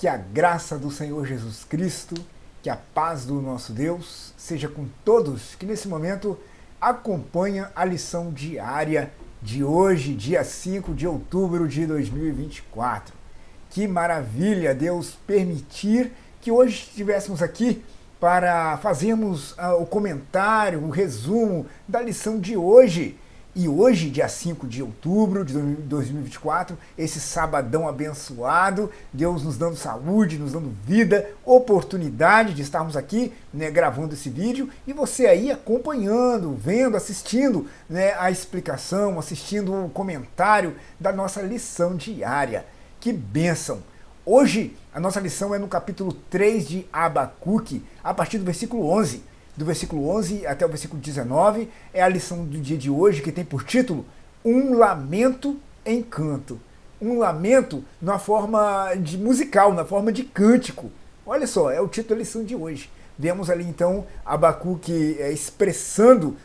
Que a graça do Senhor Jesus Cristo, que a paz do nosso Deus seja com todos que nesse momento acompanham a lição diária de hoje, dia 5 de outubro de 2024. Que maravilha Deus permitir que hoje estivéssemos aqui para fazermos o comentário, o resumo da lição de hoje. E hoje, dia 5 de outubro de 2024, esse sabadão abençoado, Deus nos dando saúde, nos dando vida, oportunidade de estarmos aqui, gravando esse vídeo, e você aí acompanhando, vendo, assistindo a explicação, assistindo o comentário da nossa lição diária. Que bênção! Hoje, a nossa lição é no capítulo 3 de Abacuque, a partir do versículo 11. Do versículo 11 até o versículo 19, é a lição do dia de hoje, que tem por título Um Lamento em Canto. Um lamento na forma de musical, na forma de cântico. Olha só, é o título da lição de hoje. Vemos ali então Abacuque expressando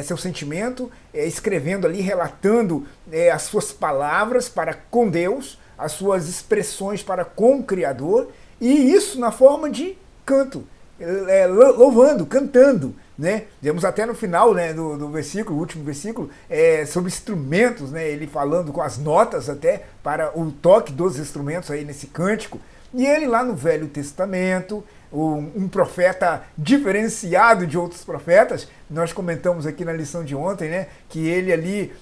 seu sentimento, escrevendo ali, relatando as suas palavras para com Deus, as suas expressões para com o Criador, e isso na forma de canto. Louvando, cantando, né? Vemos até no final, do versículo, o último versículo, sobre instrumentos, ele falando com as notas até para o toque dos instrumentos aí nesse cântico. E ele lá no Velho Testamento, um profeta diferenciado de outros profetas, nós comentamos aqui na lição de ontem, que ele ali,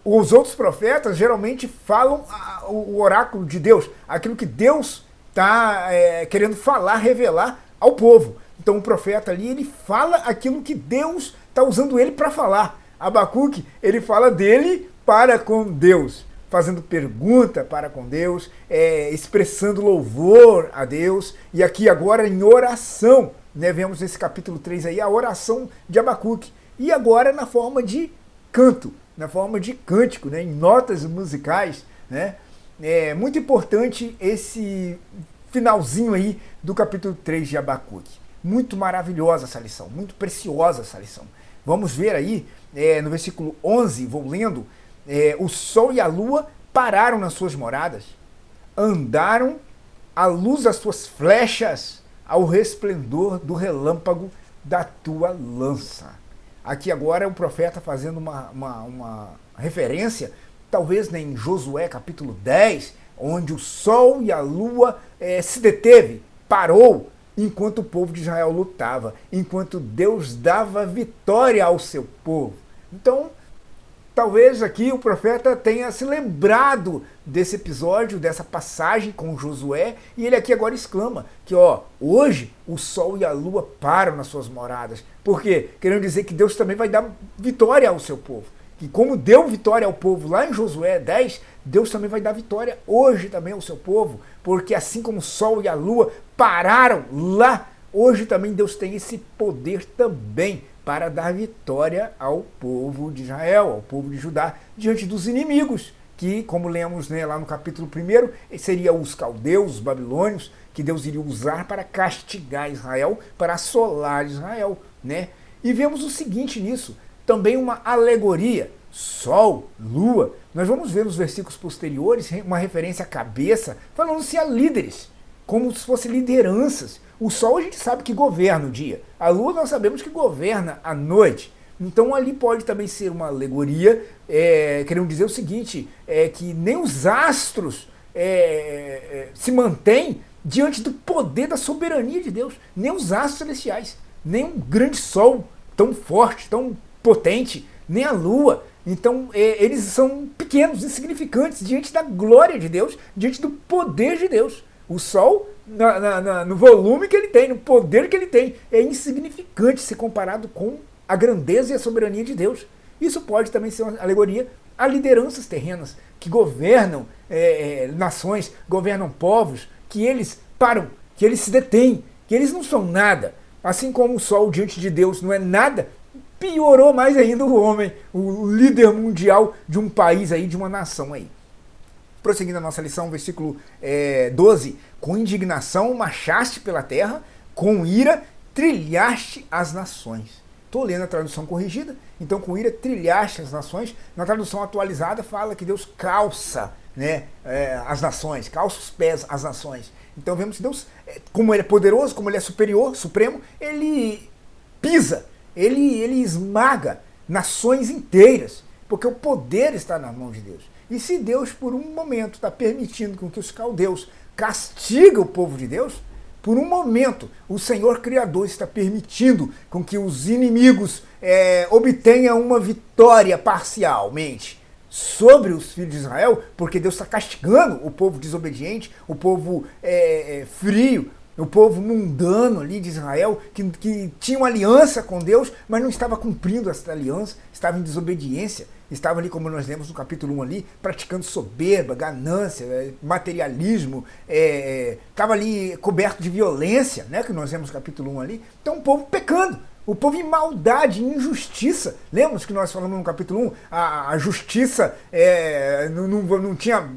os outros profetas geralmente falam o oráculo de Deus, aquilo que Deus está querendo falar, revelar ao povo. Então o profeta ali, ele fala aquilo que Deus está usando ele para falar. Abacuque, ele fala dele para com Deus, fazendo pergunta para com Deus, expressando louvor a Deus, e aqui agora em oração, vemos nesse capítulo 3 aí a oração de Abacuque, e agora na forma de canto, na forma de cântico, em notas musicais, É muito importante esse finalzinho aí do capítulo 3 de Abacuque. Muito maravilhosa essa lição, muito preciosa essa lição. Vamos ver aí, no versículo 11, vou lendo, o sol e a lua pararam nas suas moradas, andaram à luz das suas flechas, ao resplendor do relâmpago da tua lança. Aqui agora é o profeta fazendo uma referência, talvez em Josué capítulo 10, onde o sol e a lua se deteve, parou, enquanto o povo de Israel lutava, enquanto Deus dava vitória ao seu povo. Então, talvez aqui o profeta tenha se lembrado desse episódio, dessa passagem com Josué, e ele aqui agora exclama que, hoje o sol e a lua param nas suas moradas. Por quê? Querendo dizer que Deus também vai dar vitória ao seu povo. Que como deu vitória ao povo lá em Josué 10, Deus também vai dar vitória hoje também ao seu povo, porque assim como o sol e a lua pararam lá, hoje também Deus tem esse poder também para dar vitória ao povo de Israel, ao povo de Judá, diante dos inimigos, que, como lemos lá no capítulo 1, seriam os caldeus, os babilônios, que Deus iria usar para castigar Israel, para assolar Israel. E vemos o seguinte nisso, também uma alegoria, sol, lua. Nós vamos ver nos versículos posteriores uma referência à cabeça, falando-se a líderes, como se fossem lideranças. O sol a gente sabe que governa o dia, a lua nós sabemos que governa a noite. Então ali pode também ser uma alegoria, querendo dizer o seguinte, que nem os astros se mantêm diante do poder da soberania de Deus, nem os astros celestiais, nem um grande sol tão forte, tão potente, nem a lua. Então eles são pequenos, insignificantes diante da glória de Deus, diante do poder de Deus. O sol, no volume que ele tem, no poder que ele tem, é insignificante se comparado com a grandeza e a soberania de Deus. Isso pode também ser uma alegoria a lideranças terrenas que governam nações, governam povos, que eles param, que eles se detêm, que eles não são nada. Assim como o sol diante de Deus não é nada, piorou mais ainda o homem, o líder mundial de um país aí, de uma nação aí. Prosseguindo a nossa lição, versículo 12. Com indignação marchaste pela terra, com ira trilhaste as nações. Estou lendo a tradução corrigida, então com ira trilhaste as nações. Na tradução atualizada fala que Deus calça, né, as nações, calça os pés às nações. Então vemos que Deus, como ele é poderoso, como ele é superior, supremo, ele pisa, ele esmaga nações inteiras, porque o poder está na mão de Deus. E se Deus, por um momento, está permitindo com que os caldeus castiguem o povo de Deus, por um momento, o Senhor Criador está permitindo com que os inimigos obtenham uma vitória parcialmente sobre os filhos de Israel, porque Deus está castigando o povo desobediente, o povo frio, o povo mundano ali de Israel, que tinha uma aliança com Deus, mas não estava cumprindo essa aliança, estava em desobediência, estava ali, como nós lemos no capítulo 1 ali, praticando soberba, ganância, materialismo, estava ali coberto de violência, né, que nós lemos no capítulo 1 ali. Então o povo pecando, o povo em maldade, em injustiça. Lembra que nós falamos no capítulo 1? A justiça não tinha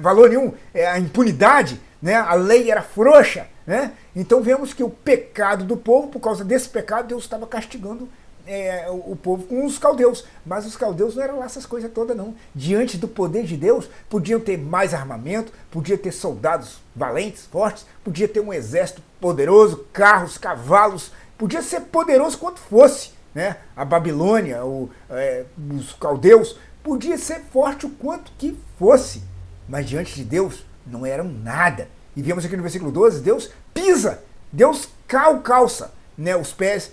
valor nenhum, a impunidade, né? A lei era frouxa, né? Então vemos que o pecado do povo, por causa desse pecado, Deus estava castigando o povo com os caldeus. Mas os caldeus não eram lá essas coisas todas, não. Diante do poder de Deus, podiam ter mais armamento, podia ter soldados valentes, fortes, podia ter um exército poderoso, carros, cavalos, podia ser poderoso quanto fosse, né? A Babilônia, os caldeus, podia ser forte o quanto que fosse, mas diante de Deus não eram nada. E vemos aqui no versículo 12, Deus pisa, Deus calça, né, os pés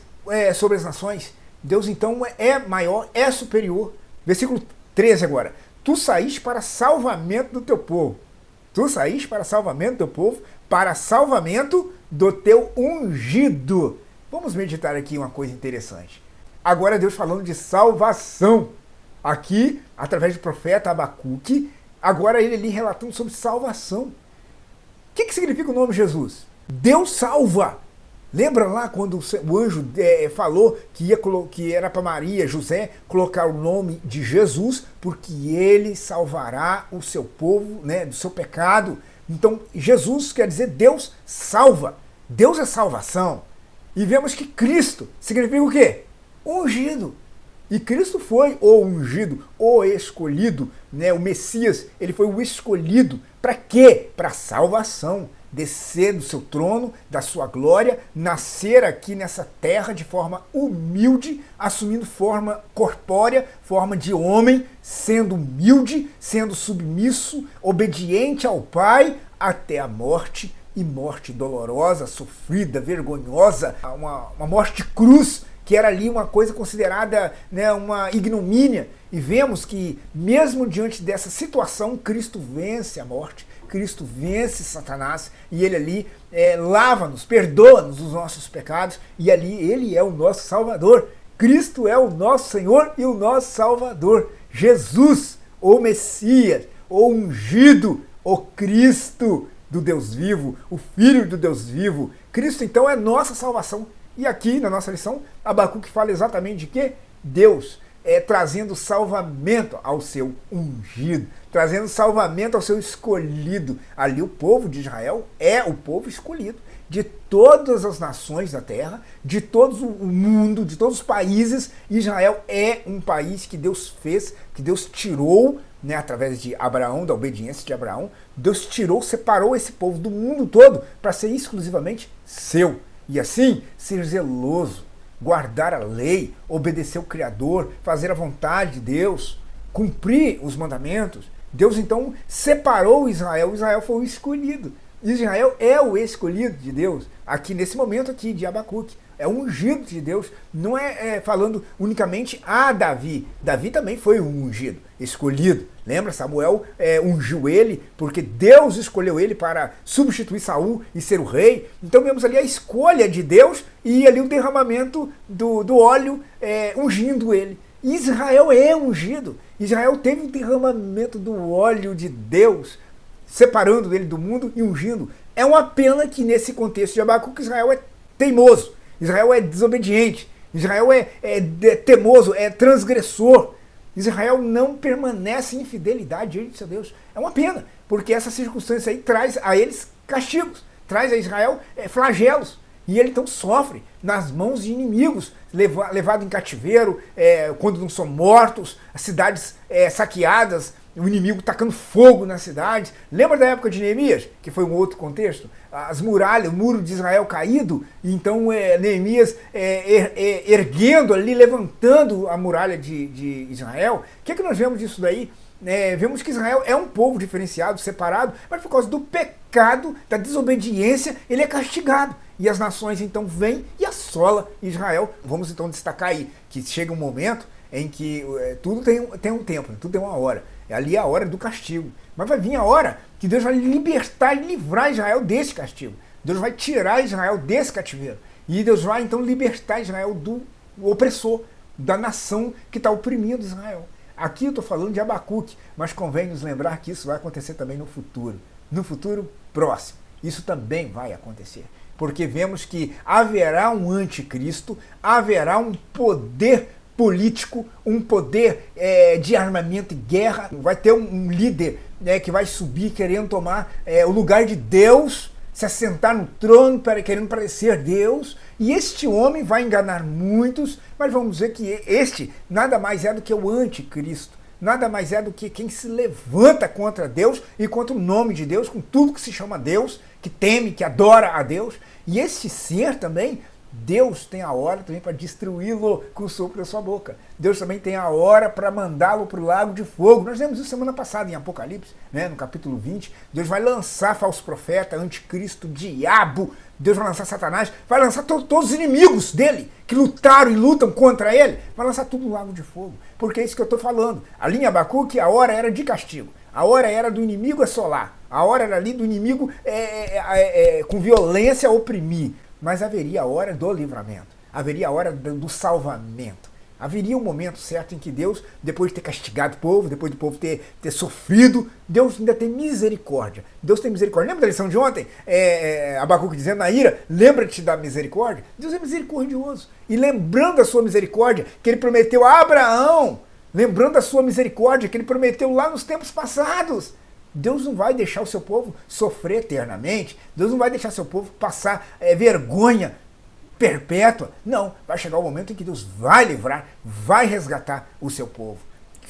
sobre as nações. Deus então é maior, é superior. Versículo 13 agora. Tu saíste para salvamento do teu povo. Tu saíste para salvamento do teu povo, para salvamento do teu ungido. Vamos meditar aqui uma coisa interessante. Agora Deus falando de salvação. Aqui, através do profeta Abacuque, agora ele ali relatando sobre salvação. O que significa o nome Jesus? Deus salva. Lembra lá quando o anjo falou que era para Maria, José, colocar o nome de Jesus, porque ele salvará o seu povo, né, do seu pecado. Então, Jesus quer dizer Deus salva. Deus é salvação. E vemos que Cristo significa o quê? Ungido. E Cristo foi o ungido, o escolhido, né? O Messias, ele foi o escolhido. Para quê? Para salvação. Descer do seu trono, da sua glória, nascer aqui nessa terra de forma humilde, assumindo forma corpórea, forma de homem, sendo humilde, sendo submisso, obediente ao Pai, até a morte, e morte dolorosa, sofrida, vergonhosa, uma morte de cruz, que era ali uma coisa considerada, né, uma ignomínia. E vemos que, mesmo diante dessa situação, Cristo vence a morte, Cristo vence Satanás, e ele ali lava-nos, perdoa-nos os nossos pecados, e ali ele é o nosso Salvador. Cristo é o nosso Senhor e o nosso Salvador. Jesus, o Messias, o ungido, o Cristo do Deus vivo, o Filho do Deus vivo. Cristo, então, é nossa salvação. E aqui, na nossa lição, Abacuque fala exatamente de quê? Deus trazendo salvamento ao seu ungido, trazendo salvamento ao seu escolhido. Ali o povo de Israel é o povo escolhido de todas as nações da terra, de todo o mundo, de todos os países. Israel é um país que Deus fez, que Deus tirou, né, através de Abraão, da obediência de Abraão. Deus tirou, separou esse povo do mundo todo para ser exclusivamente seu. E assim, ser zeloso, guardar a lei, obedecer o Criador, fazer a vontade de Deus, cumprir os mandamentos. Deus então separou Israel. Israel foi o escolhido. Israel é o escolhido de Deus. Aqui nesse momento aqui de Abacuque, é o ungido de Deus. Não falando unicamente a Davi. Davi também foi um ungido, escolhido. Lembra? Samuel ungiu ele, porque Deus escolheu ele para substituir Saul e ser o rei. Então vemos ali a escolha de Deus e ali o derramamento do óleo ungindo ele. Israel é ungido. Israel teve o derramamento do óleo de Deus, separando ele do mundo e ungindo. É uma pena que nesse contexto de Abacuque, Israel é teimoso, Israel é desobediente, Israel é teimoso, é transgressor. Israel não permanece em fidelidade diante de seu Deus. É uma pena, porque essa circunstância aí traz a eles castigos, traz a Israel flagelos. E ele então sofre nas mãos de inimigos, levado em cativeiro, quando não são mortos, as cidades saqueadas, o inimigo tacando fogo nas cidades. Lembra da época de Neemias, que foi um outro contexto? As muralhas, o muro de Israel caído, então Neemias erguendo ali, levantando a muralha de Israel. O que nós vemos disso daí? Vemos que Israel é um povo diferenciado, separado, mas por causa do pecado, da desobediência, ele é castigado. E as nações então vêm e assolam Israel. Vamos então destacar aí que chega um momento em que tudo tem um tempo, tudo tem uma hora. Ali é a hora do castigo. Mas vai vir a hora que Deus vai libertar e livrar Israel desse castigo. Deus vai tirar Israel desse cativeiro. E Deus vai então libertar Israel do opressor, da nação que está oprimindo Israel. Aqui eu estou falando de Abacuque, mas convém nos lembrar que isso vai acontecer também no futuro próximo. Isso também vai acontecer, porque vemos que haverá um anticristo, haverá um poder político, um poder de armamento e guerra, vai ter um líder que vai subir querendo tomar o lugar de Deus, se assentar no trono, querendo parecer Deus, e este homem vai enganar muitos, mas vamos dizer que este nada mais é do que o anticristo, nada mais é do que quem se levanta contra Deus e contra o nome de Deus, com tudo que se chama Deus, que teme, que adora a Deus, e este ser também, Deus tem a hora também para destruí-lo com o sopro da sua boca. Deus também tem a hora para mandá-lo para o lago de fogo. Nós vimos isso semana passada em Apocalipse, no capítulo 20. Deus vai lançar falso profeta, anticristo, diabo. Deus vai lançar Satanás, vai lançar todos os inimigos dele, que lutaram e lutam contra ele. Vai lançar tudo no lago de fogo. Porque é isso que eu estou falando. Ali em Abacuque, a hora era de castigo. A hora era do inimigo assolar. A hora era ali do inimigo com violência oprimir. Mas haveria a hora do livramento, haveria a hora do salvamento, haveria um momento certo em que Deus, depois de ter castigado o povo, depois do povo ter sofrido, Deus ainda tem misericórdia. Deus tem misericórdia. Lembra da lição de ontem? Abacuque dizendo na ira, lembra-te da misericórdia? Deus é misericordioso. E lembrando da sua misericórdia, que ele prometeu a Abraão, lembrando da sua misericórdia, que ele prometeu lá nos tempos passados. Deus não vai deixar o seu povo sofrer eternamente. Deus não vai deixar o seu povo passar vergonha perpétua. Não, vai chegar o momento em que Deus vai livrar, vai resgatar o seu povo.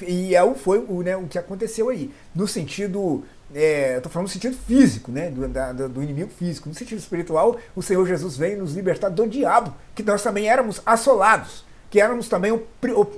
E foi o que aconteceu aí. No sentido, estou falando no sentido físico, do inimigo físico. No sentido espiritual, o Senhor Jesus veio nos libertar do diabo, que nós também éramos assolados, que éramos também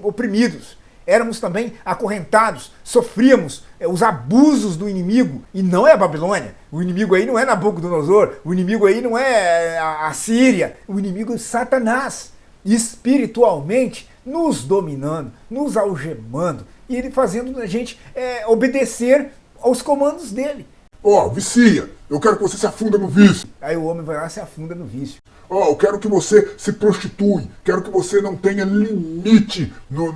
oprimidos. Éramos também acorrentados, sofríamos os abusos do inimigo, e não é a Babilônia, o inimigo aí não é Nabucodonosor, o inimigo aí não é a Síria, o inimigo é Satanás, espiritualmente nos dominando, nos algemando, e ele fazendo a gente obedecer aos comandos dele. Vicia, eu quero que você se afunda no vício. Aí o homem vai lá e se afunda no vício. Eu quero que você se prostitui, quero que você não tenha limite no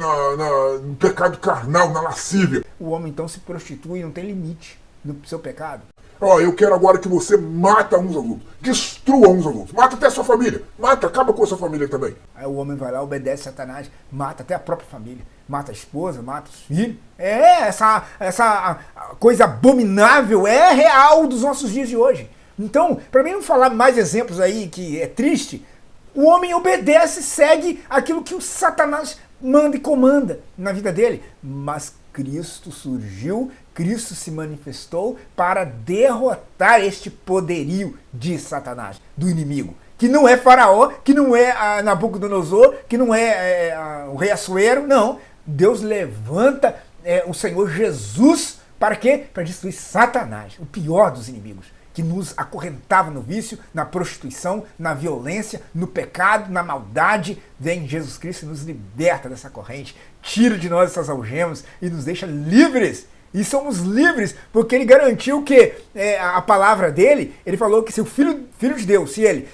pecado carnal, na lascívia. O homem então se prostitui e não tem limite no seu pecado. Eu quero agora que você mata uns aos outros, destrua uns aos outros, mata até a sua família, acaba com a sua família também. Aí o homem vai lá, obedece a Satanás, mata até a própria família, mata a esposa, mata os filhos. Essa coisa abominável é real dos nossos dias de hoje. Então, para mim não falar mais exemplos aí que é triste, o homem obedece, segue aquilo que o Satanás manda e comanda na vida dele. Mas Cristo surgiu, Cristo se manifestou para derrotar este poderio de Satanás, do inimigo. Que não é Faraó, que não é Nabucodonosor, que não é o rei Assuero, não. Deus levanta o Senhor Jesus para quê? Para destruir Satanás, o pior dos inimigos, que nos acorrentava no vício, na prostituição, na violência, no pecado, na maldade. Vem Jesus Cristo e nos liberta dessa corrente, tira de nós essas algemas e nos deixa livres. E somos livres porque ele garantiu que a palavra dele, ele falou que se o Filho de Deus, se ele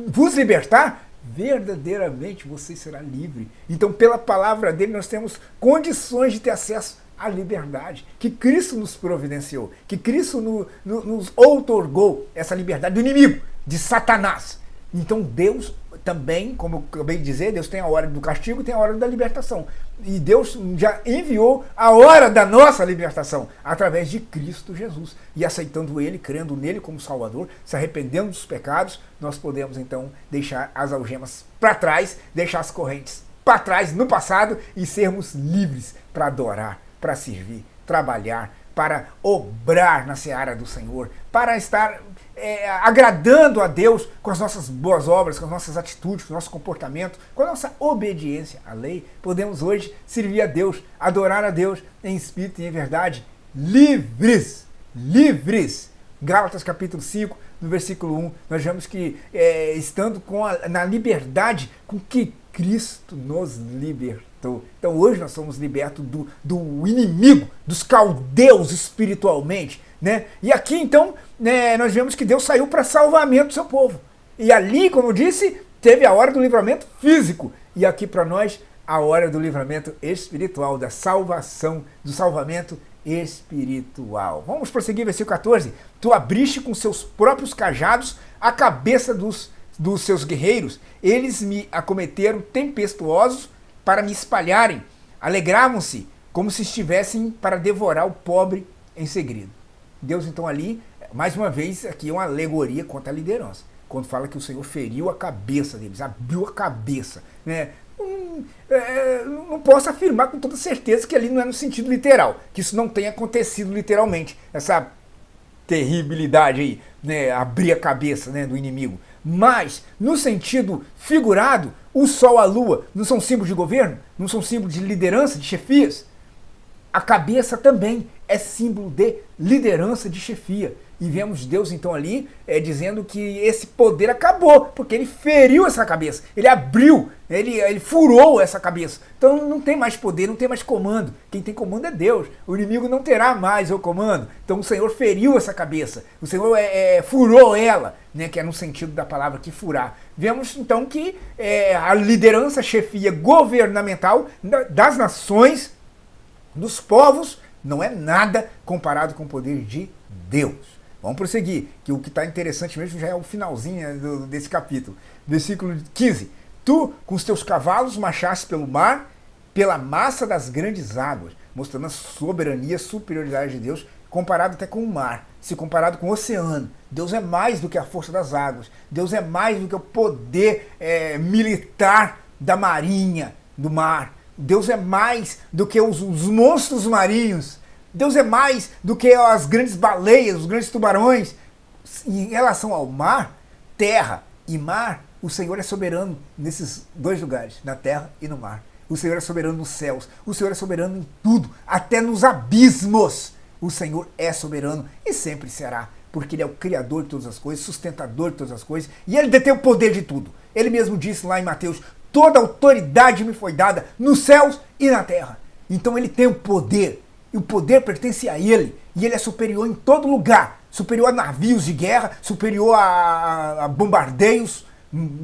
vos libertar, verdadeiramente você será livre. Então, pela palavra dele, nós temos condições de ter acesso a liberdade que Cristo nos providenciou, que Cristo nos outorgou essa liberdade do inimigo, de Satanás. Então Deus também, como eu acabei de dizer, Deus tem a hora do castigo e tem a hora da libertação. E Deus já enviou a hora da nossa libertação através de Cristo Jesus. E aceitando Ele, crendo nele como Salvador, se arrependendo dos pecados, nós podemos então deixar as algemas para trás, deixar as correntes para trás no passado e sermos livres para adorar, para servir, trabalhar, para obrar na seara do Senhor, para estar agradando a Deus com as nossas boas obras, com as nossas atitudes, com o nosso comportamento, com a nossa obediência à lei, podemos hoje servir a Deus, adorar a Deus em espírito e em verdade, livres. Gálatas capítulo 5, no versículo 1, nós vemos que estando na liberdade com que Cristo nos libertou. Então hoje nós somos libertos do inimigo, dos caldeus espiritualmente, né? E aqui então nós vemos que Deus saiu para salvamento do seu povo. E ali, como eu disse, teve a hora do livramento físico. E aqui para nós, a hora do livramento espiritual, da salvação, do salvamento espiritual. Vamos prosseguir, versículo 14. Tu abriste com seus próprios cajados a cabeça dos seus guerreiros. Eles me acometeram tempestuosos para me espalharem. Alegravam-se como se estivessem para devorar o pobre em segredo. Deus então ali, mais uma vez, aqui é uma alegoria contra a liderança. Quando fala que o Senhor feriu a cabeça deles, abriu a cabeça, né? Não posso afirmar com toda certeza que ali não é no sentido literal, que isso não tenha acontecido literalmente, essa terribilidade aí, né, abrir a cabeça, né, do inimigo. Mas, no sentido figurado, o sol, a lua, não são símbolos de governo? Não são símbolos de liderança, de chefias? A cabeça também é símbolo de liderança, de chefia. E vemos Deus então ali dizendo que esse poder acabou, porque ele feriu essa cabeça, ele abriu, ele furou essa cabeça. Então não tem mais poder, não tem mais comando. Quem tem comando é Deus. O inimigo não terá mais o comando. Então o Senhor feriu essa cabeça, o Senhor furou ela, né, que é no sentido da palavra que furar. Vemos então que a liderança, a chefia governamental das nações, dos povos, não é nada comparado com o poder de Deus. Vamos prosseguir, que o que está interessante mesmo já é o finalzinho desse capítulo. Versículo 15. Tu, com os teus cavalos, marchaste pelo mar, pela massa das grandes águas, mostrando a soberania, a superioridade de Deus, comparado até com o mar, se comparado com o oceano. Deus é mais do que a força das águas. Deus é mais do que o poder militar da marinha, do mar. Deus é mais do que os monstros marinhos. Deus é mais do que as grandes baleias, os grandes tubarões. Em relação ao mar, terra e mar, o Senhor é soberano nesses dois lugares, na terra e no mar. O Senhor é soberano nos céus, o Senhor é soberano em tudo, até nos abismos. O Senhor é soberano e sempre será, porque Ele é o Criador de todas as coisas, sustentador de todas as coisas, e Ele detém o poder de tudo. Ele mesmo disse lá em Mateus, toda autoridade me foi dada nos céus e na terra. Então Ele tem o poder. E o poder pertence a Ele. E Ele é superior em todo lugar. Superior a navios de guerra, superior a bombardeios,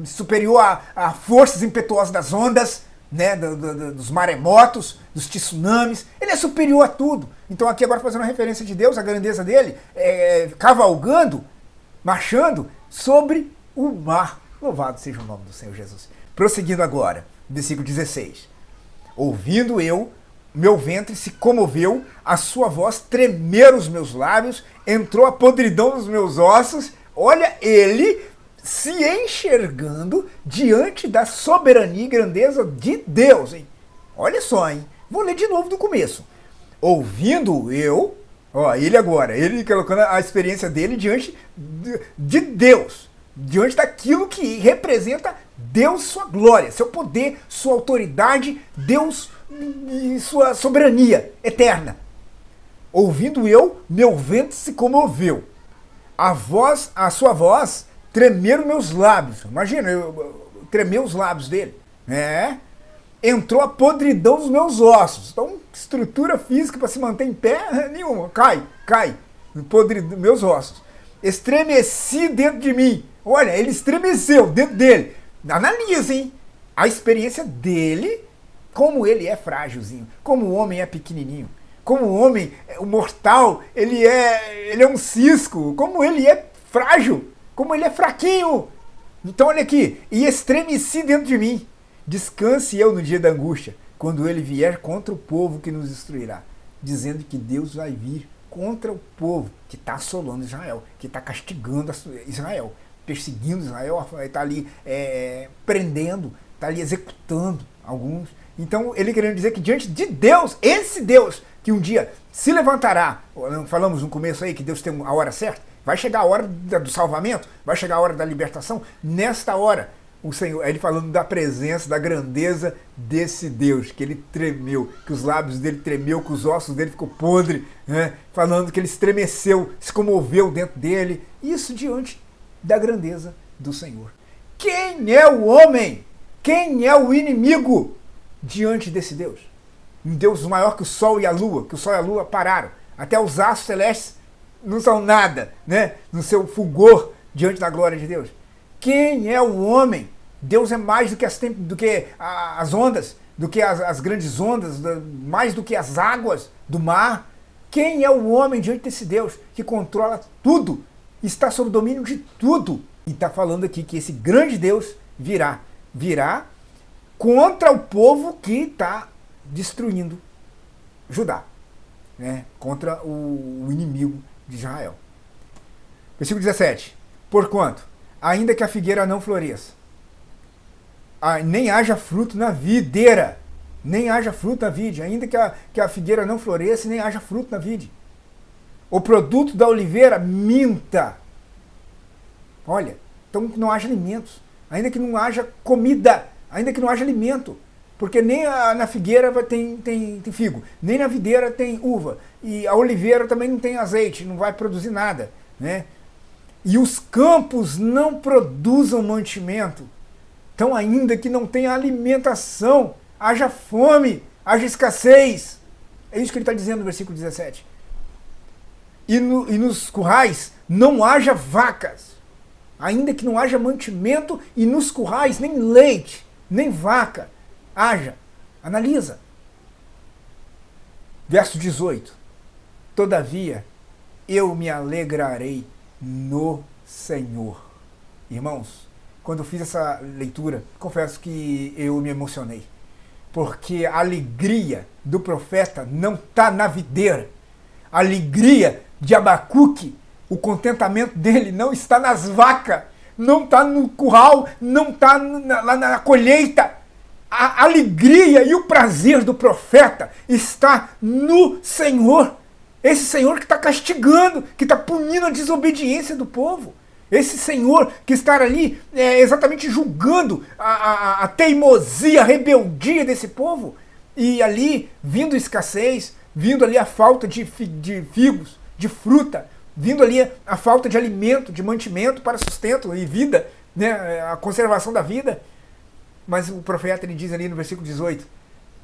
superior a forças impetuosas das ondas, né, dos maremotos, dos tsunamis. Ele é superior a tudo. Então aqui agora fazendo uma referência de Deus, a grandeza dele, cavalgando, marchando sobre o mar. Louvado seja o nome do Senhor Jesus. Prosseguindo agora, versículo 16. Ouvindo eu, meu ventre se comoveu, a sua voz tremeram os meus lábios, entrou a podridão dos meus ossos. Olha ele se enxergando diante da soberania e grandeza de Deus, hein? Olha só, hein? Vou ler de novo do começo. Ouvindo eu, ó, ele agora, ele colocando a experiência dele diante de Deus, diante daquilo que representa Deus, sua glória, seu poder, sua autoridade, Deus e sua soberania eterna. Ouvindo eu, meu ventre se comoveu. A sua voz tremeram meus lábios. Imagina, tremeu os lábios dele. Entrou a podridão dos meus ossos. Então, estrutura física para se manter em pé, nenhuma. Cai. Podridão, meus ossos. Estremeci dentro de mim. Olha, ele estremeceu dentro dele. Analisa, hein? A experiência dele, como ele é frágilzinho, como o homem é pequenininho, como o homem, o mortal, ele é um cisco, como ele é frágil, como ele é fraquinho. Então olha aqui, e estremeci dentro de mim. Descanse eu no dia da angústia, quando ele vier contra o povo que nos destruirá, dizendo que Deus vai vir contra o povo que está assolando Israel, que está castigando Israel, perseguindo Israel, está ali prendendo, está ali executando alguns. Então ele querendo dizer que diante de Deus, esse Deus que um dia se levantará, falamos no começo aí que Deus tem a hora certa, vai chegar a hora do salvamento, vai chegar a hora da libertação, nesta hora, o Senhor, ele falando da presença, da grandeza desse Deus, que ele tremeu, que os lábios dele tremeu, que os ossos dele ficou podre, né? Falando que ele estremeceu, se comoveu dentro dele, isso diante da grandeza do Senhor. Quem é o homem? Quem é o inimigo diante desse Deus? Um Deus maior que o Sol e a Lua, que o Sol e a Lua pararam. Até os astros celestes não são nada, né? No seu fulgor diante da glória de Deus. Quem é o homem? Deus é mais do que as ondas, do que as grandes ondas, mais do que as águas do mar. Quem é o homem diante desse Deus que controla tudo, está sob o domínio de tudo? E está falando aqui que esse grande Deus virá contra o povo que está destruindo Judá, né? Contra o inimigo de Israel. Versículo 17. Porquanto, ainda que a figueira não floresça, nem haja fruto na videira, nem haja fruto na vide, ainda que a figueira não floresça, nem haja fruto na vide, o produto da oliveira minta. Olha, então que não haja alimentos, ainda que não haja comida, ainda que não haja alimento, porque nem na figueira tem figo, nem na videira tem uva, e a oliveira também não tem azeite, não vai produzir nada, né? E os campos não produzam mantimento, então ainda que não tenha alimentação, haja fome, haja escassez. É isso que ele está dizendo no versículo 17. E nos currais não haja vacas, ainda que não haja mantimento, e nos currais nem leite, nem vaca haja. Analisa. Verso 18. Todavia, eu me alegrarei no Senhor. Irmãos, quando eu fiz essa leitura, confesso que eu me emocionei. Porque a alegria do profeta não está na videira. A alegria de Abacuque, o contentamento dele não está nas vacas, não está no curral, não está lá na colheita. A alegria e o prazer do profeta está no Senhor. Esse Senhor que está castigando, que está punindo a desobediência do povo. Esse Senhor que está ali exatamente julgando a teimosia, a rebeldia desse povo. E ali vindo escassez, vindo ali a falta de figos, de fruta, vindo ali a falta de alimento, de mantimento para sustento e vida, né, a conservação da vida. Mas o profeta ele diz ali no versículo 18,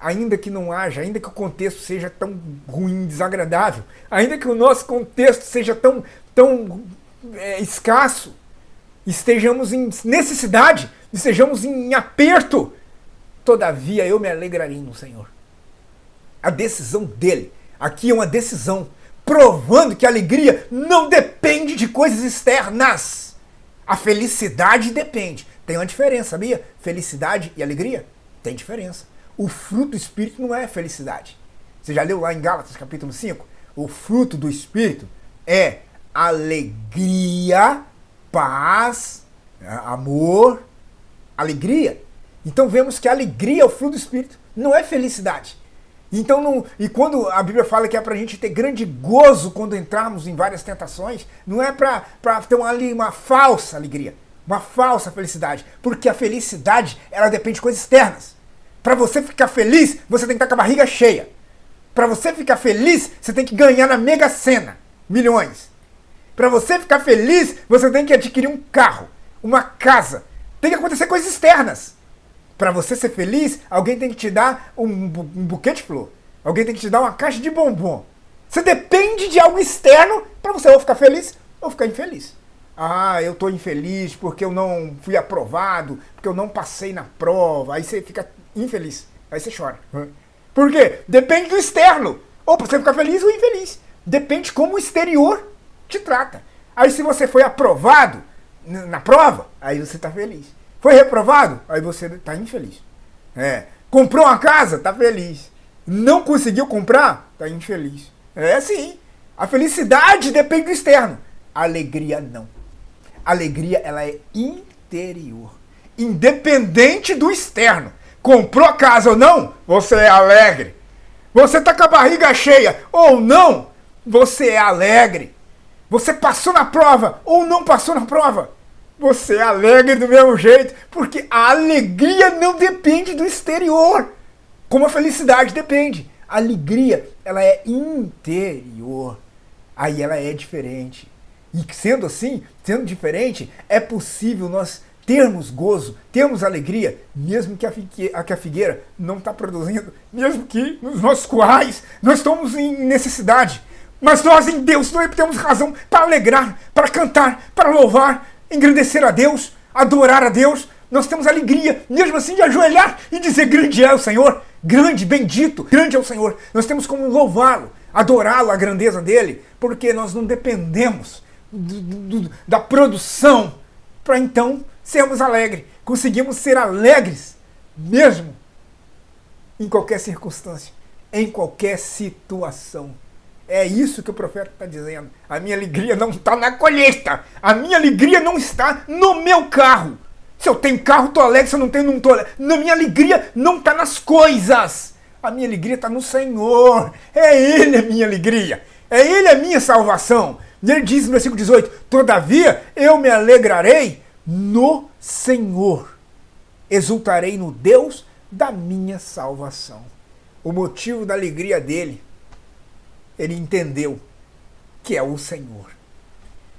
ainda que não haja, ainda que o contexto seja tão ruim, desagradável, ainda que o nosso contexto seja tão escasso, estejamos em necessidade, estejamos em aperto, todavia eu me alegrarei no Senhor. A decisão dele, aqui é uma decisão, provando que a alegria não depende de coisas externas. A felicidade depende. Tem uma diferença, sabia? Felicidade e alegria? Tem diferença. O fruto do Espírito não é felicidade. Você já leu lá em Gálatas capítulo 5? O fruto do Espírito é alegria, paz, amor, alegria. Então vemos que a alegria é o fruto do Espírito, não é felicidade. Então, e quando a Bíblia fala que é para a gente ter grande gozo quando entrarmos em várias tentações, não é para ter uma falsa alegria, uma falsa felicidade, porque a felicidade ela depende de coisas externas. Para você ficar feliz, você tem que estar com a barriga cheia. Para você ficar feliz, você tem que ganhar na Mega Sena milhões. Para você ficar feliz, você tem que adquirir um carro, uma casa. Tem que acontecer coisas externas. Para você ser feliz, alguém tem que te dar um buquê de flor. Alguém tem que te dar uma caixa de bombom. Você depende de algo externo para você ou ficar feliz ou ficar infeliz. Ah, eu estou infeliz porque eu não fui aprovado, porque eu não passei na prova. Aí você fica infeliz. Aí você chora. Por quê? Depende do externo. Ou para você ficar feliz ou infeliz. Depende como o exterior te trata. Aí se você foi aprovado na prova, aí você está feliz. Foi reprovado? Aí você está infeliz. Comprou uma casa? Está feliz. Não conseguiu comprar? Está infeliz. É assim. A felicidade depende do externo. A alegria não. A alegria ela é interior. independente do externo. Comprou casa ou não, você é alegre. Você está com a barriga cheia ou não, você é alegre. Você passou na prova ou não passou na prova, você é alegre do mesmo jeito, porque a alegria não depende do exterior, como a felicidade depende. A alegria, ela é interior, aí ela é diferente. E sendo assim, sendo diferente, é possível nós termos gozo, termos alegria, mesmo que a figueira não está produzindo, mesmo que nos nossos currais nós estamos em necessidade. Mas nós em Deus temos razão para alegrar, para cantar, para louvar, engrandecer a Deus, adorar a Deus. Nós temos alegria, mesmo assim, de ajoelhar e dizer: grande é o Senhor, grande, bendito, grande é o Senhor. Nós temos como louvá-lo, adorá-lo, a grandeza dele, porque nós não dependemos da produção para então sermos alegres. Conseguimos ser alegres mesmo em qualquer circunstância, em qualquer situação. É isso que o profeta está dizendo. A minha alegria não está na colheita. A minha alegria não está no meu carro. Se eu tenho carro, estou alegre. Se eu não tenho, não estou alegre. A minha alegria não está nas coisas. A minha alegria está no Senhor. É Ele a minha alegria. É Ele a minha salvação. E ele diz no versículo 18: todavia eu me alegrarei no Senhor. Exultarei no Deus da minha salvação. O motivo da alegria dele, ele entendeu que é o Senhor.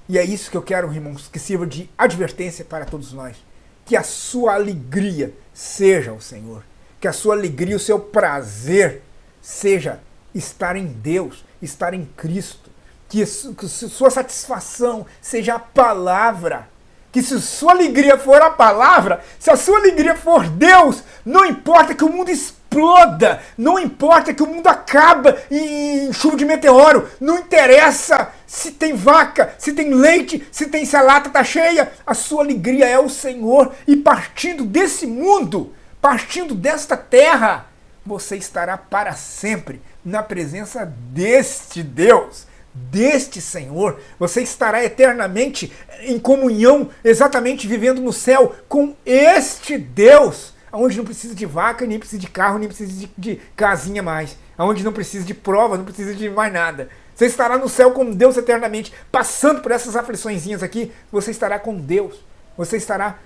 E é isso que eu quero, irmãos, que sirva de advertência para todos nós. Que a sua alegria seja o Senhor. Que a sua alegria, o seu prazer seja estar em Deus, estar em Cristo. Que sua satisfação seja a palavra. Que se sua alegria for a palavra, se a sua alegria for Deus, não importa que o mundo exploda, não importa que o mundo acaba em chuva de meteoro, não interessa se tem vaca, se tem leite, se a lata está cheia, a sua alegria é o Senhor. E partindo desse mundo, partindo desta terra, você estará para sempre na presença deste Deus, deste Senhor. Você estará eternamente em comunhão, exatamente vivendo no céu com este Deus, onde não precisa de vaca, nem precisa de carro, nem precisa de casinha mais, onde não precisa de prova, não precisa de mais nada. Você estará no céu com Deus eternamente, passando por essas afliçõezinhas aqui, você estará com Deus, você estará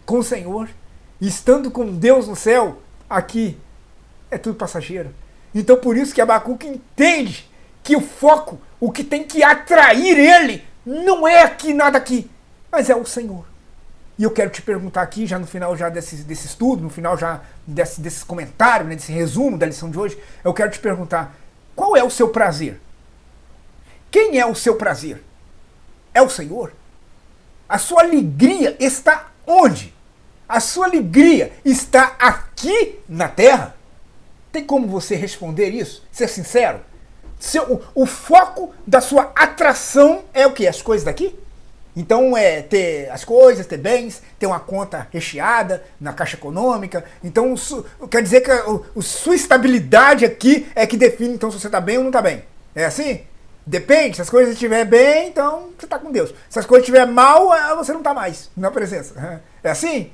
com o Senhor. E estando com Deus no céu, aqui é tudo passageiro. Então por isso que Abacuque entende que o foco, o que tem que atrair ele, não é aqui, nada aqui, mas é o Senhor. E eu quero te perguntar aqui, já no final já desse estudo, no final já desse comentário, né, desse resumo da lição de hoje, eu quero te perguntar: qual é o seu prazer? Quem é o seu prazer? É o Senhor? A sua alegria está onde? A sua alegria está aqui na terra? Tem como você responder isso? Ser sincero? O foco da sua atração é o quê? As coisas daqui? Então é ter as coisas, ter bens, ter uma conta recheada na Caixa Econômica. Então quer dizer que a sua estabilidade aqui é que define então se você está bem ou não está bem. É assim? Depende. Se as coisas estiverem bem, então você está com Deus. Se as coisas estiverem mal, você não está mais na presença. É assim?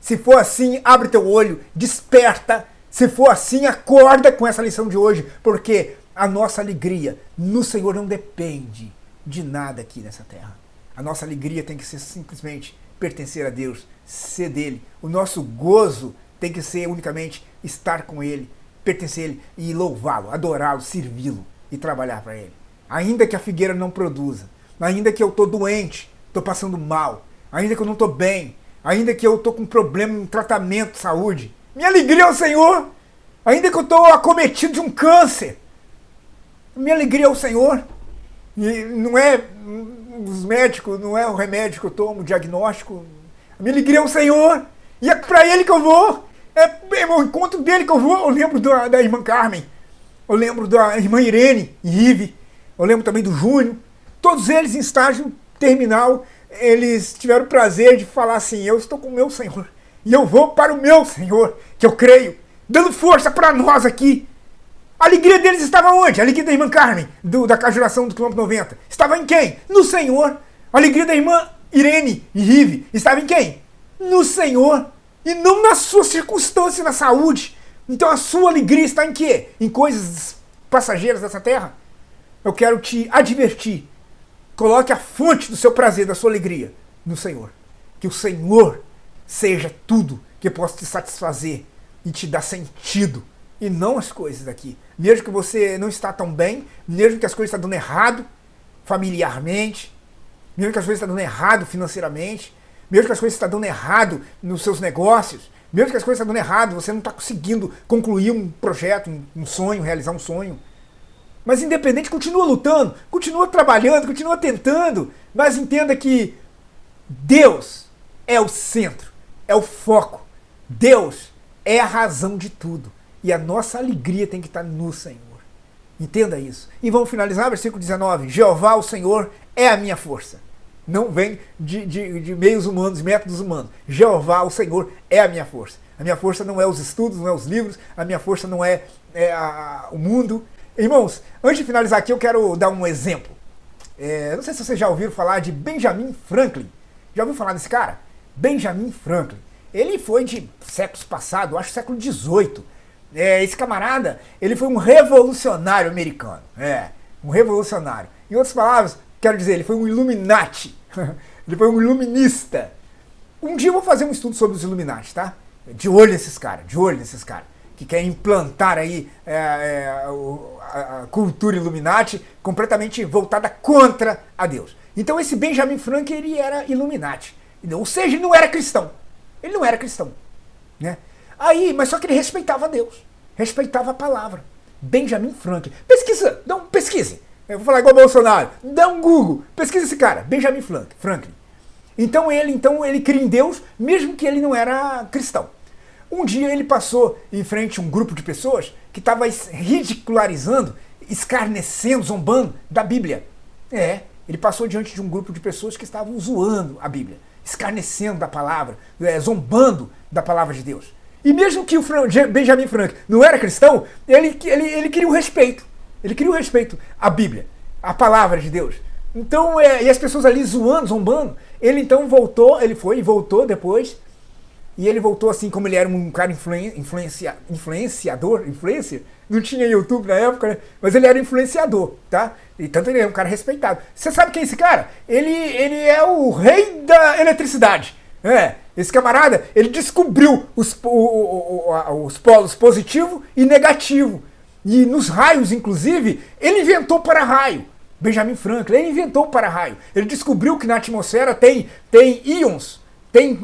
Se for assim, abre teu olho, desperta. Se for assim, acorda com essa lição de hoje, porque a nossa alegria no Senhor não depende de nada aqui nessa terra. A nossa alegria tem que ser simplesmente pertencer a Deus, ser dele. O nosso gozo tem que ser unicamente estar com ele, pertencer a ele e louvá-lo, adorá-lo, servi-lo e trabalhar para ele. Ainda que a figueira não produza, ainda que eu estou doente, estou passando mal, ainda que eu não estou bem, ainda que eu estou com problema no tratamento de saúde, minha alegria é o Senhor. Ainda que eu estou acometido de um câncer, minha alegria é o Senhor. E não é os médicos, não é o remédio que eu tomo, o diagnóstico. A minha alegria é o Senhor. E é para Ele que eu vou. É o encontro dele que eu vou. Eu lembro da irmã Carmen. Eu lembro da irmã Irene e Rive. Eu lembro também do Júnior. Todos eles em estágio terminal, eles tiveram o prazer de falar assim: eu estou com o meu Senhor. E eu vou para o meu Senhor, que eu creio. Dando força para nós aqui. A alegria deles estava onde? A alegria da irmã Carmen, da Cajuração do quilômetro 90. Estava em quem? No Senhor. A alegria da irmã Irene e Rive estava em quem? no Senhor e não na sua circunstância, na saúde. Então a sua alegria está em quê? Em coisas passageiras dessa terra? Eu quero te advertir. Coloque a fonte do seu prazer, da sua alegria no Senhor. Que o Senhor seja tudo que possa te satisfazer e te dar sentido. E não as coisas daqui. Mesmo que você não está tão bem, mesmo que as coisas estão dando errado familiarmente, mesmo que as coisas estão dando errado financeiramente, mesmo que as coisas estão dando errado nos seus negócios, mesmo que as coisas estão dando errado, você não está conseguindo concluir um projeto, um sonho, realizar um sonho. Mas independente, continua lutando, continua trabalhando, continua tentando, mas entenda que Deus é o centro, é o foco. Deus é a razão de tudo. E a nossa alegria tem que estar no Senhor. Entenda isso. E vamos finalizar, versículo 19. Jeová, o Senhor, é a minha força. Não vem de meios humanos, métodos humanos. Jeová, o Senhor, é a minha força. A minha força não é os estudos, não é os livros. A minha força não é o mundo. Irmãos, antes de finalizar aqui, eu quero dar um exemplo. Não sei se vocês já ouviram falar de Benjamin Franklin. Já ouviu falar desse cara? Benjamin Franklin. Ele foi de séculos passados, acho século XVIII. Esse camarada, ele foi um revolucionário americano. Um revolucionário. Em outras palavras, quero dizer, ele foi um Illuminati. Ele foi um iluminista. Um dia eu vou fazer um estudo sobre os Illuminati, tá? De olho nesses caras, que querem implantar aí a cultura Illuminati completamente voltada contra a Deus. Então esse Benjamin Franklin, ele era Illuminati. Ou seja, ele não era cristão. Ele não era cristão, né? Mas só que ele respeitava Deus, respeitava a palavra. Benjamin Franklin. Pesquise. Eu vou falar igual Bolsonaro. Dá um Google, pesquisa esse cara, Benjamin Franklin. Então ele cria em Deus, mesmo que ele não era cristão. Um dia ele passou em frente a um grupo de pessoas que estava ridicularizando, escarnecendo, zombando da Bíblia. Ele passou diante de um grupo de pessoas que estavam zoando a Bíblia, escarnecendo da palavra, zombando da palavra de Deus. E mesmo que o Benjamin Franklin não era cristão, ele queria o respeito. Ele queria o respeito à Bíblia, à palavra de Deus. Então, e as pessoas ali zoando, zombando, ele então voltou, ele foi e voltou depois. E ele voltou assim, como ele era um cara influenciador, não tinha YouTube na época, né? Mas ele era influenciador, tá? E tanto ele é um cara respeitado. Você sabe quem é esse cara? Ele é o rei da eletricidade. Esse camarada, ele descobriu os polos positivo e negativo. E nos raios, inclusive, ele inventou para-raio. Benjamin Franklin, ele inventou o para-raio. Ele descobriu que na atmosfera tem íons, tem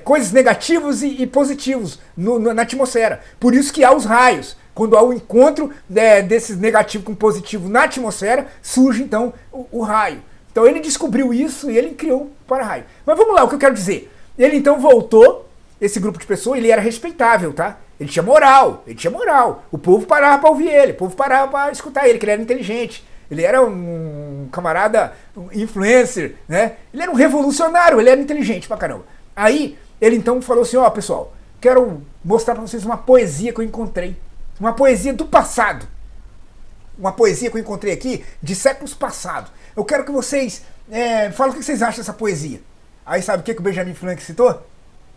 coisas negativas e positivos na atmosfera. Por isso que há os raios. Quando há o encontro desses negativo com positivo na atmosfera, surge então o raio. Então ele descobriu isso e ele criou o para-raio. Mas vamos lá, o que eu quero dizer. Ele então voltou, esse grupo de pessoas, ele era respeitável, tá? Ele tinha moral. O povo parava para ouvir ele, o povo parava para escutar ele, que ele era inteligente. Ele era um camarada, um influencer, né? Ele era um revolucionário, ele era inteligente pra caramba. Aí, ele então falou assim, pessoal, quero mostrar pra vocês uma poesia que eu encontrei. Uma poesia do passado. Uma poesia que eu encontrei aqui de séculos passados. Eu quero que vocês falem o que vocês acham dessa poesia. Aí sabe o que o Benjamin Franklin citou?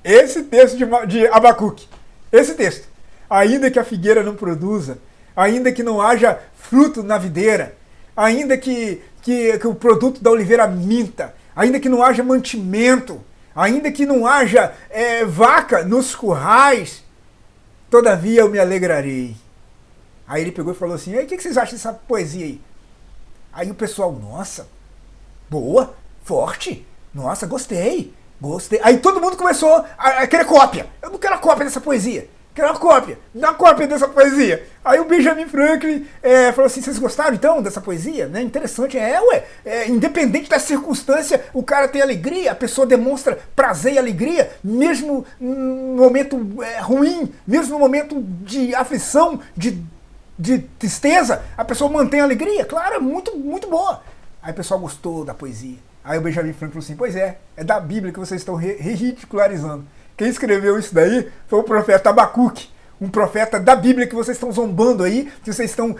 Esse texto de Abacuque. Esse texto. Ainda que a figueira não produza, ainda que não haja fruto na videira, ainda que o produto da oliveira minta, ainda que não haja mantimento, ainda que não haja vaca nos currais, todavia eu me alegrarei. Aí ele pegou e falou assim, o que vocês acham dessa poesia aí? Aí o pessoal, nossa, boa, forte, nossa, gostei. Aí todo mundo começou a querer cópia. Eu não quero a cópia dessa poesia. Quero uma cópia, dá uma cópia dessa poesia. Aí o Benjamin Franklin falou assim, vocês gostaram então dessa poesia? Né? Interessante, independente da circunstância, o cara tem alegria, a pessoa demonstra prazer e alegria, mesmo no momento ruim, mesmo no momento de aflição, de tristeza, a pessoa mantém a alegria, claro, é muito, muito boa. Aí o pessoal gostou da poesia. Aí o Benjamin Franklin falou assim, pois é da Bíblia que vocês estão ridicularizando. Quem escreveu isso daí foi o profeta Abacuque, um profeta da Bíblia que vocês estão zombando aí, que vocês estão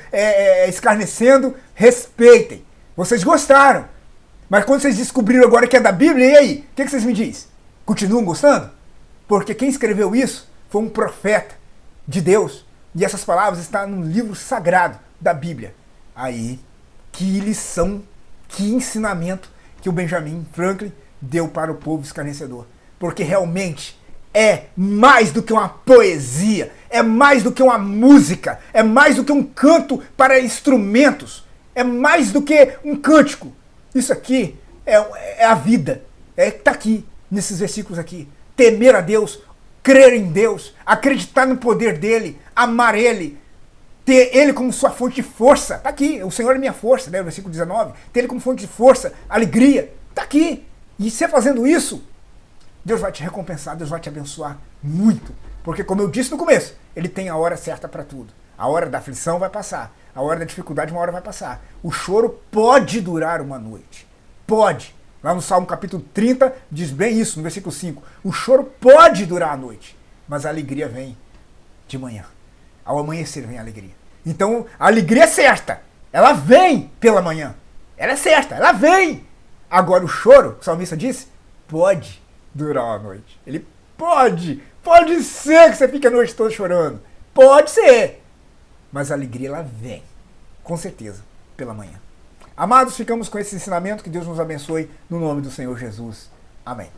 escarnecendo. Respeitem. Vocês gostaram. Mas quando vocês descobriram agora que é da Bíblia, e aí? O que vocês me dizem? Continuam gostando? Porque quem escreveu isso foi um profeta de Deus. E essas palavras estão no livro sagrado da Bíblia. Aí, que lição, que ensinamento que o Benjamin Franklin deu para o povo escarnecedor. Porque realmente é mais do que uma poesia, é mais do que uma música, é mais do que um canto para instrumentos, é mais do que um cântico. Isso aqui é a vida, está aqui, nesses versículos aqui. Temer a Deus, crer em Deus, acreditar no poder dele, amar ele, ter ele como sua fonte de força. Está aqui, o Senhor é minha força, né? Versículo 19. Ter ele como fonte de força, alegria. Está aqui. E você fazendo isso, Deus vai te recompensar, Deus vai te abençoar muito. Porque, como eu disse no começo, ele tem a hora certa para tudo. A hora da aflição vai passar. A hora da dificuldade, uma hora vai passar. O choro pode durar uma noite. Pode. Lá no Salmo capítulo 30, diz bem isso, no versículo 5. O choro pode durar a noite, mas a alegria vem de manhã. Ao amanhecer vem a alegria. Então, a alegria é certa. Ela vem pela manhã. Ela é certa, ela vem. Agora, o choro, o salmista disse, pode durar uma noite. Ele pode. Pode ser que você fique a noite toda chorando. Pode ser. Mas a alegria, ela vem. Com certeza, pela manhã. Amados, ficamos com esse ensinamento. Que Deus nos abençoe no nome do Senhor Jesus. Amém.